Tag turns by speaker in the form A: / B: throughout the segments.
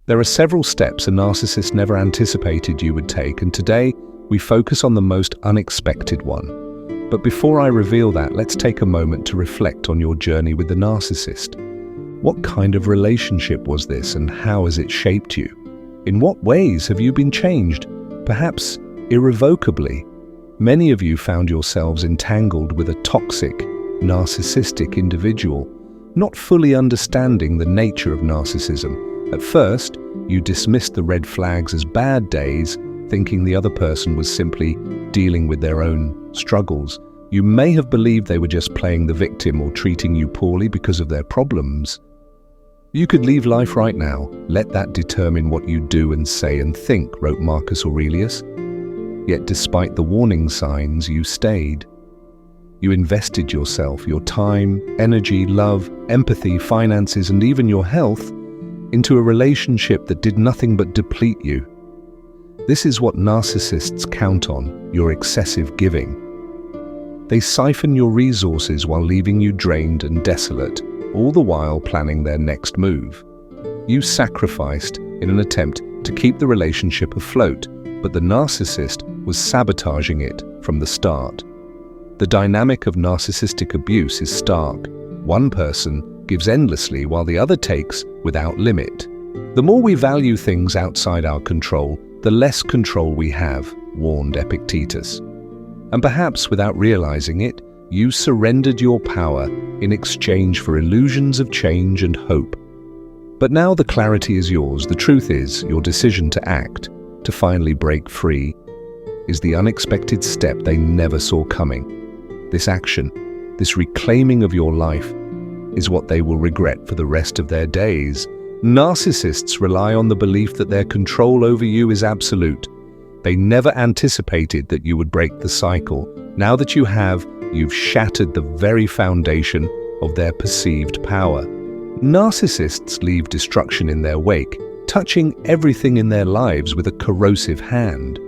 A: There are several steps a narcissist never anticipated you would take, and today we focus on the most unexpected one. But before I reveal that, let's take a moment to reflect on your journey with the narcissist. What kind of relationship was this, and how has it shaped you? In what ways have you been changed, perhaps irrevocably? Many of you found yourselves entangled with a toxic, narcissistic individual, not fully understanding the nature of narcissism. At first, you dismissed the red flags as bad days, thinking the other person was simply dealing with their own struggles. You may have believed they were just playing the victim or treating you poorly because of their problems. You could leave life right now. Let that determine what you do and say and think, wrote Marcus Aurelius. Yet despite the warning signs, you stayed. You invested yourself, your time, energy, love, empathy, finances, and even your health into a relationship that did nothing but deplete you. This is what narcissists count on, your excessive giving. They siphon your resources while leaving you drained and desolate, all the while planning their next move. You sacrificed in an attempt to keep the relationship afloat, but the narcissist was sabotaging it from the start. The dynamic of narcissistic abuse is stark. One person gives endlessly while the other takes without limit. The more we value things outside our control, the less control we have, warned Epictetus. And perhaps without realizing it, you surrendered your power in exchange for illusions of change and hope. But now the clarity is yours. The truth is, your decision to act, to finally break free, is the unexpected step they never saw coming. This action, this reclaiming of your life, is what they will regret for the rest of their days. Narcissists rely on the belief that their control over you is absolute. They never anticipated that you would break the cycle. Now that you have, you've shattered the very foundation of their perceived power. Narcissists leave destruction in their wake, touching everything in their lives with a corrosive hand.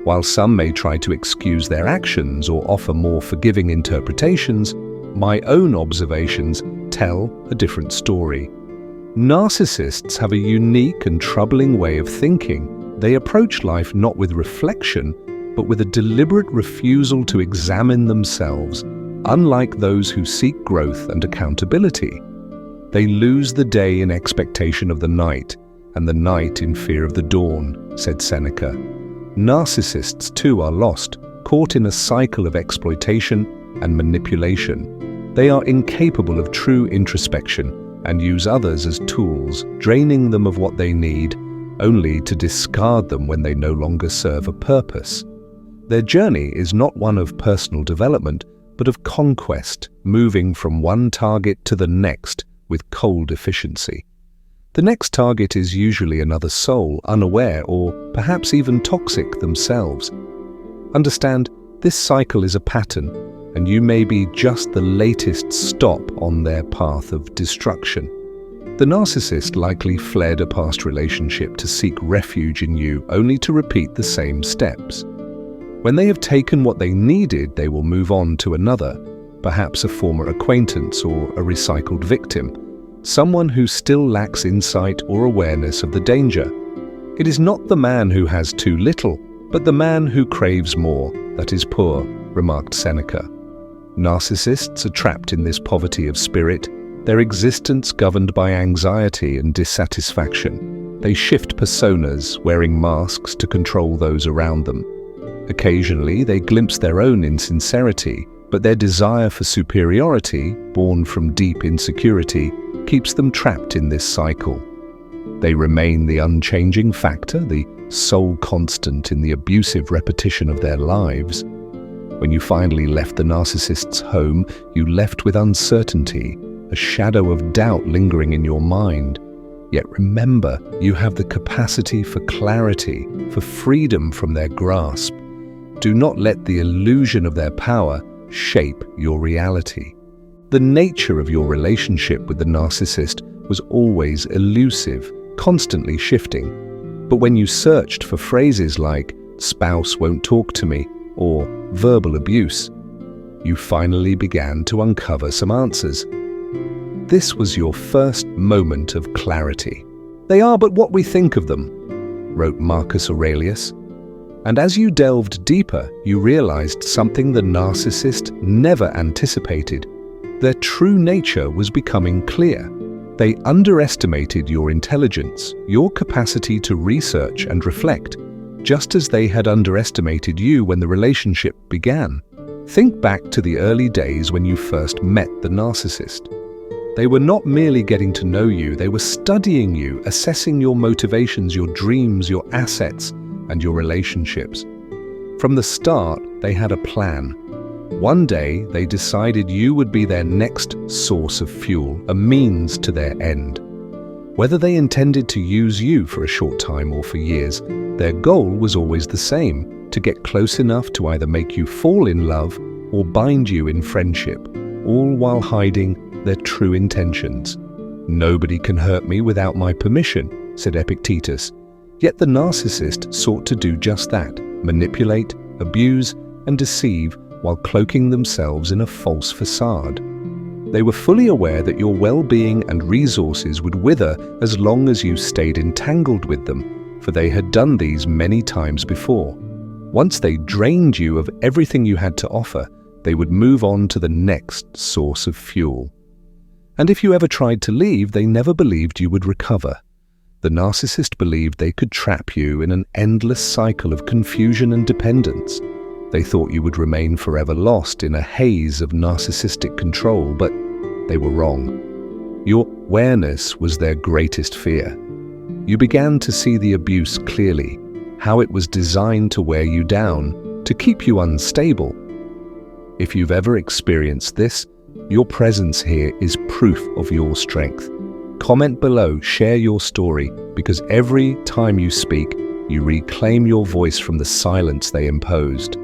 A: While some may try to excuse their actions or offer more forgiving interpretations, my own observations tell a different story. Narcissists have a unique and troubling way of thinking. They approach life not with reflection, but with a deliberate refusal to examine themselves, unlike those who seek growth and accountability. They lose the day in expectation of the night, and the night in fear of the dawn, said Seneca. Narcissists too are lost, caught in a cycle of exploitation and manipulation. They are incapable of true introspection and use others as tools, draining them of what they need, only to discard them when they no longer serve a purpose. Their journey is not one of personal development, but of conquest, moving from one target to the next with cold efficiency. The next target is usually another soul, unaware or perhaps even toxic themselves. Understand, this cycle is a pattern, and you may be just the latest stop on their path of destruction. The narcissist likely fled a past relationship to seek refuge in you, only to repeat the same steps. When they have taken what they needed, they will move on to another, perhaps a former acquaintance or a recycled victim, someone who still lacks insight or awareness of the danger. It is not the man who has too little, but the man who craves more that is poor, remarked Seneca. Narcissists are trapped in this poverty of spirit, their existence governed by anxiety and dissatisfaction. They shift personas, wearing masks to control those around them. Occasionally, they glimpse their own insincerity, but their desire for superiority, born from deep insecurity, keeps them trapped in this cycle. They remain the unchanging factor, the sole constant in the abusive repetition of their lives. When you finally left the narcissist's home, you left with uncertainty, a shadow of doubt lingering in your mind. Yet remember, you have the capacity for clarity, for freedom from their grasp. Do not let the illusion of their power shape your reality. The nature of your relationship with the narcissist was always elusive, constantly shifting. But when you searched for phrases like "spouse won't talk to me" or "verbal abuse," you finally began to uncover some answers. This was your first moment of clarity. "They are but what we think of them," wrote Marcus Aurelius. And as you delved deeper, you realized something the narcissist never anticipated. Their true nature was becoming clear. They underestimated your intelligence, your capacity to research and reflect, just as they had underestimated you when the relationship began. Think back to the early days when you first met the narcissist. They were not merely getting to know you, they were studying you, assessing your motivations, your dreams, your assets, and your relationships. From the start, they had a plan. One day, they decided you would be their next source of fuel, a means to their end. Whether they intended to use you for a short time or for years, their goal was always the same: to get close enough to either make you fall in love or bind you in friendship, all while hiding their true intentions. "Nobody can hurt me without my permission," said Epictetus. Yet the narcissist sought to do just that: manipulate, abuse, and deceive while cloaking themselves in a false facade. They were fully aware that your well-being and resources would wither as long as you stayed entangled with them, for they had done these many times before. Once they drained you of everything you had to offer, they would move on to the next source of fuel. And if you ever tried to leave, they never believed you would recover. The narcissist believed they could trap you in an endless cycle of confusion and dependence. They thought you would remain forever lost in a haze of narcissistic control, but they were wrong. Your awareness was their greatest fear. You began to see the abuse clearly, how it was designed to wear you down, to keep you unstable. If you've ever experienced this, your presence here is proof of your strength. Comment below, share your story, because every time you speak, you reclaim your voice from the silence they imposed.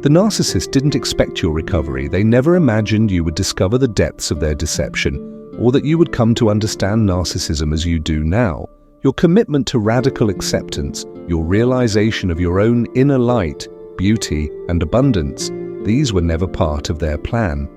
A: The narcissist didn't expect your recovery. They never imagined you would discover the depths of their deception, or that you would come to understand narcissism as you do now. Your commitment to radical acceptance, your realization of your own inner light, beauty, and abundance, these were never part of their plan.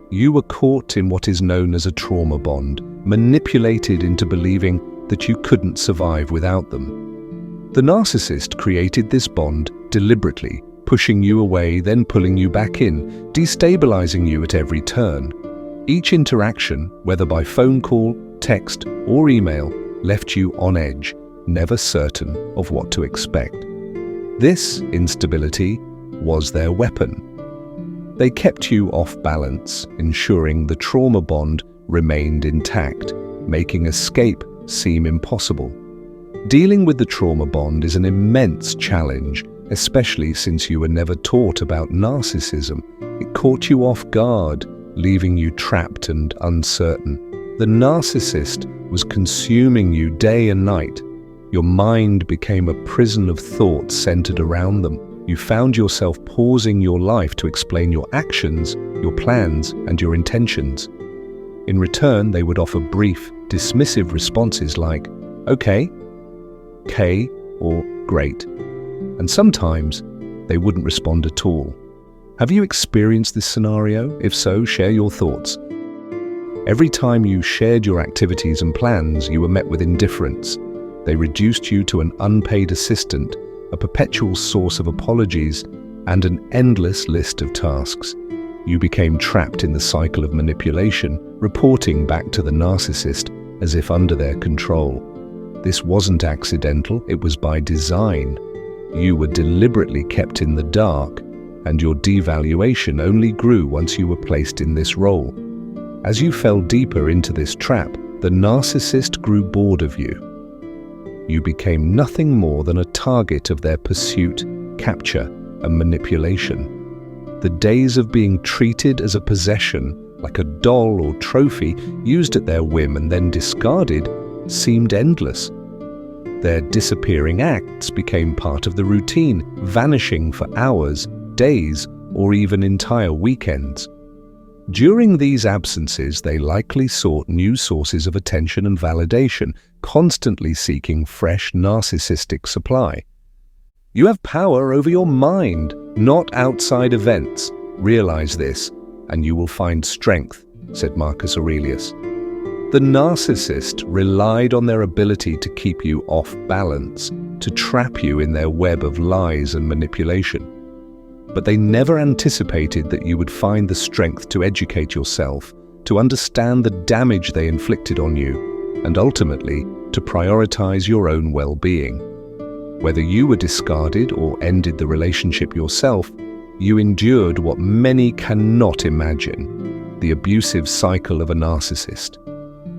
A: You were caught in what is known as a trauma bond, manipulated into believing that you couldn't survive without them. The narcissist created this bond deliberately, pushing you away, then pulling you back in, destabilizing you at every turn. Each interaction, whether by phone call, text, or email, left you on edge, never certain of what to expect. This instability was their weapon. They kept you off balance, ensuring the trauma bond remained intact, making escape seem impossible. Dealing with the trauma bond is an immense challenge, especially since you were never taught about narcissism. It caught you off guard, leaving you trapped and uncertain. The narcissist was consuming you day and night. Your mind became a prison of thoughts centered around them. You found yourself pausing your life to explain your actions, your plans, and your intentions. In return, they would offer brief, dismissive responses like, "Okay," "K," or "Great." And sometimes, they wouldn't respond at all. Have you experienced this scenario? If so, share your thoughts. Every time you shared your activities and plans, you were met with indifference. They reduced you to an unpaid assistant, a perpetual source of apologies, and an endless list of tasks. You became trapped in the cycle of manipulation, reporting back to the narcissist as if under their control. This wasn't accidental, it was by design. You were deliberately kept in the dark, and your devaluation only grew once you were placed in this role. As you fell deeper into this trap, the narcissist grew bored of you. You became nothing more than a target of their pursuit, capture, and manipulation. The days of being treated as a possession, like a doll or trophy, used at their whim and then discarded, seemed endless. Their disappearing acts became part of the routine, vanishing for hours, days, or even entire weekends. During these absences, they likely sought new sources of attention and validation, constantly seeking fresh narcissistic supply. You have power over your mind, not outside events. Realize this, and you will find strength, said Marcus Aurelius. The The narcissist relied on their ability to keep you off balance, to trap you in their web of lies and manipulation. But they never anticipated that you would find the strength to educate yourself, to understand the damage they inflicted on you, and ultimately to prioritize your own well-being. Whether you were discarded or ended the relationship yourself, you endured what many cannot imagine: the abusive cycle of a narcissist.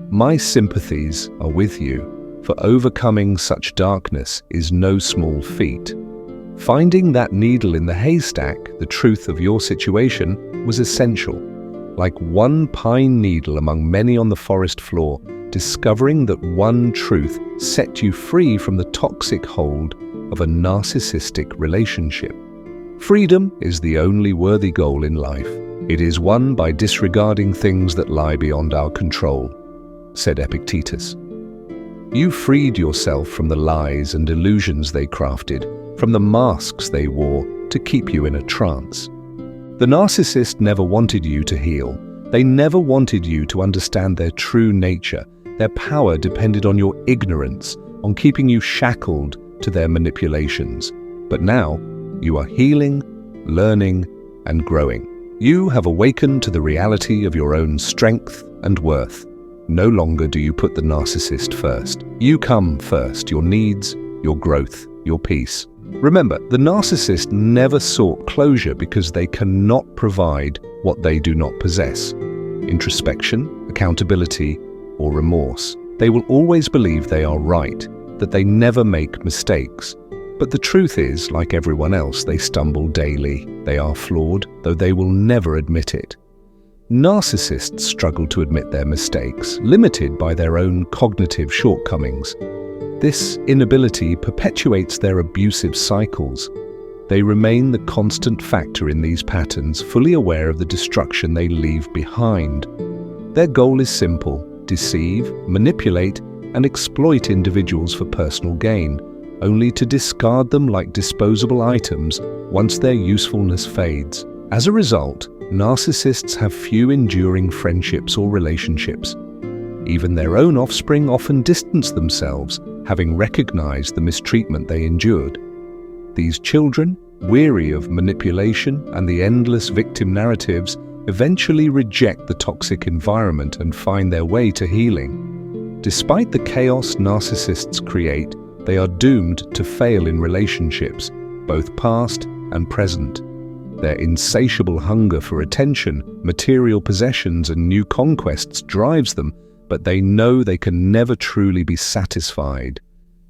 A: My sympathies are with you, for overcoming such darkness is no small feat. Finding that needle in the haystack, the truth of your situation, was essential. Like one pine needle among many on the forest floor, discovering that one truth set you free from the toxic hold of a narcissistic relationship. Freedom is the only worthy goal in life. It is won by disregarding things that lie beyond our control, said Epictetus. You freed yourself from the lies and illusions they crafted, from the masks they wore to keep you in a trance. The narcissist never wanted you to heal. They never wanted you to understand their true nature. Their power depended on your ignorance, on keeping you shackled to their manipulations. But now, you are healing, learning, and growing. You have awakened to the reality of your own strength and worth. No longer do you put the narcissist first. You come first: your needs, your growth, your peace. Remember, the narcissist never sought closure because they cannot provide what they do not possess: introspection, accountability, or remorse. They will always believe they are right, that they never make mistakes. But the truth is, like everyone else, they stumble daily. They are flawed, though they will never admit it. Narcissists struggle to admit their mistakes, limited by their own cognitive shortcomings. This inability perpetuates their abusive cycles. They remain the constant factor in these patterns, fully aware of the destruction they leave behind. Their goal is simple: deceive, manipulate, and exploit individuals for personal gain, only to discard them like disposable items once their usefulness fades. As a result, narcissists have few enduring friendships or relationships. Even their own offspring often distance themselves, having recognized the mistreatment they endured. These children, weary of manipulation and the endless victim narratives, eventually reject the toxic environment and find their way to healing. Despite the chaos narcissists create, they are doomed to fail in relationships, both past and present. Their insatiable hunger for attention, material possessions, and new conquests drives them, but they know they can never truly be satisfied.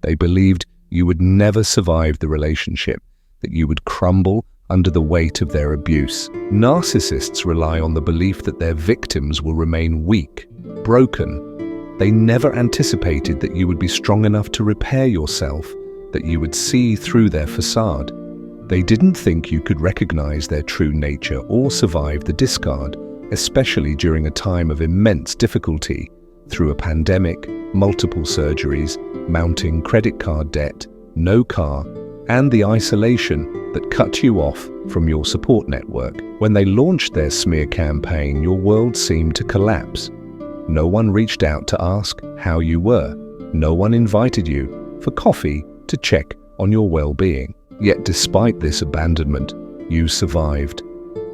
A: They believed you would never survive the relationship, that you would crumble under the weight of their abuse. Narcissists rely on the belief that their victims will remain weak, broken. They never anticipated that you would be strong enough to repair yourself, that you would see through their facade. They didn't think you could recognize their true nature or survive the discard, especially during a time of immense difficulty, through a pandemic, multiple surgeries, mounting credit card debt, no car, and the isolation that cut you off from your support network. When they launched their smear campaign, your world seemed to collapse. No one reached out to ask how you were. No one invited you for coffee to check on your well-being. Yet despite this abandonment, you survived.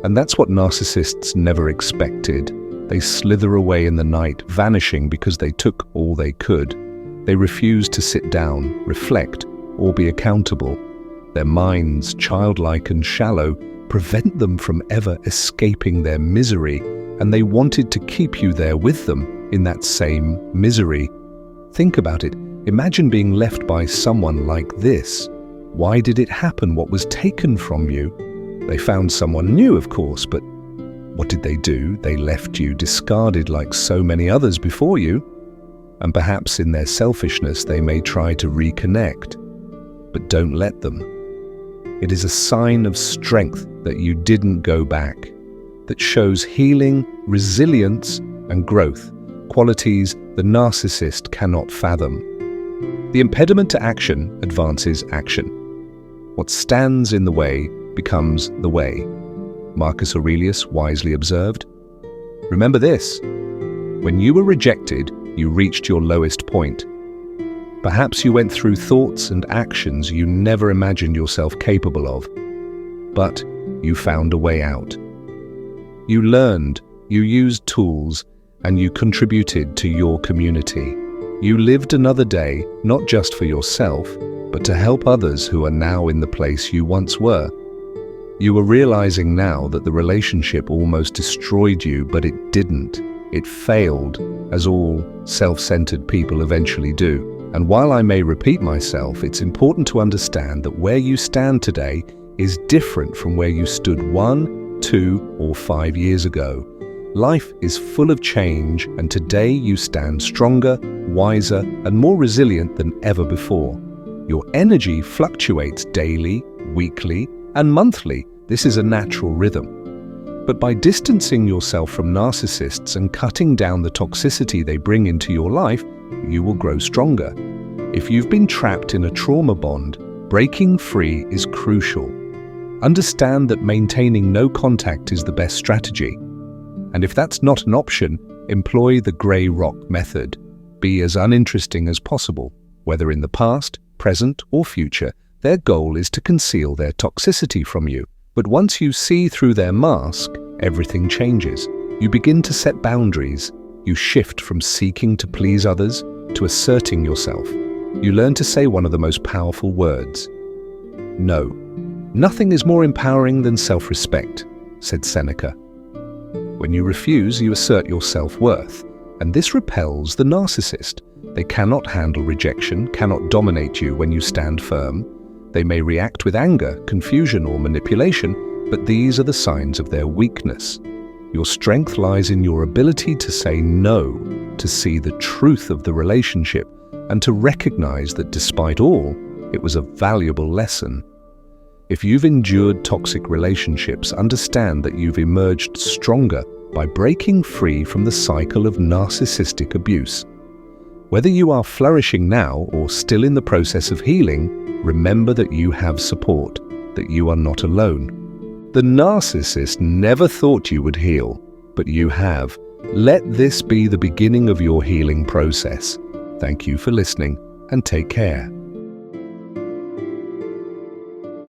A: And that's what narcissists never expected. They slither away in the night, vanishing because they took all they could. They refuse to sit down, reflect, or be accountable. Their minds, childlike and shallow, prevent them from ever escaping their misery, and they wanted to keep you there with them in that same misery. Think about it. Imagine being left by someone like this. Why did it happen? What was taken from you? They found someone new, of course, but what did they do? They left you discarded like so many others before you. And perhaps in their selfishness they may try to reconnect. But don't let them. It is a sign of strength that you didn't go back, that shows healing, resilience, and growth, qualities the narcissist cannot fathom. The impediment to action advances action. What stands in the way becomes the way, Marcus Aurelius wisely observed. Remember this: when you were rejected, you reached your lowest point. Perhaps you went through thoughts and actions you never imagined yourself capable of, but you found a way out. You learned, you used tools, and you contributed to your community. You lived another day, not just for yourself, but to help others who are now in the place you once were. You are realizing now that the relationship almost destroyed you, but it didn't. It failed, as all self-centered people eventually do. And while I may repeat myself, it's important to understand that where you stand today is different from where you stood 1, 2, or 5 years ago. Life is full of change, and today you stand stronger, wiser, and more resilient than ever before. Your energy fluctuates daily, weekly, and monthly. This is a natural rhythm. But by distancing yourself from narcissists and cutting down the toxicity they bring into your life, you will grow stronger. If you've been trapped in a trauma bond, breaking free is crucial. Understand that maintaining no contact is the best strategy. And if that's not an option, employ the grey rock method. Be as uninteresting as possible. Whether in the past, present, or future, their goal is to conceal their toxicity from you. But once you see through their mask, everything changes. You begin to set boundaries. You shift from seeking to please others to asserting yourself. You learn to say one of the most powerful words: no. Nothing is more empowering than self-respect, said Seneca. When you refuse, you assert your self-worth, and this repels the narcissist. They cannot handle rejection, cannot dominate you when you stand firm. They may react with anger, confusion, or manipulation, but these are the signs of their weakness. Your strength lies in your ability to say no, to see the truth of the relationship, and to recognize that despite all, it was a valuable lesson. If you've endured toxic relationships, understand that you've emerged stronger by breaking free from the cycle of narcissistic abuse. Whether you are flourishing now or still in the process of healing, remember that you have support, that you are not alone. The narcissist never thought you would heal, but you have. Let this be the beginning of your healing process. Thank you for listening, and take care.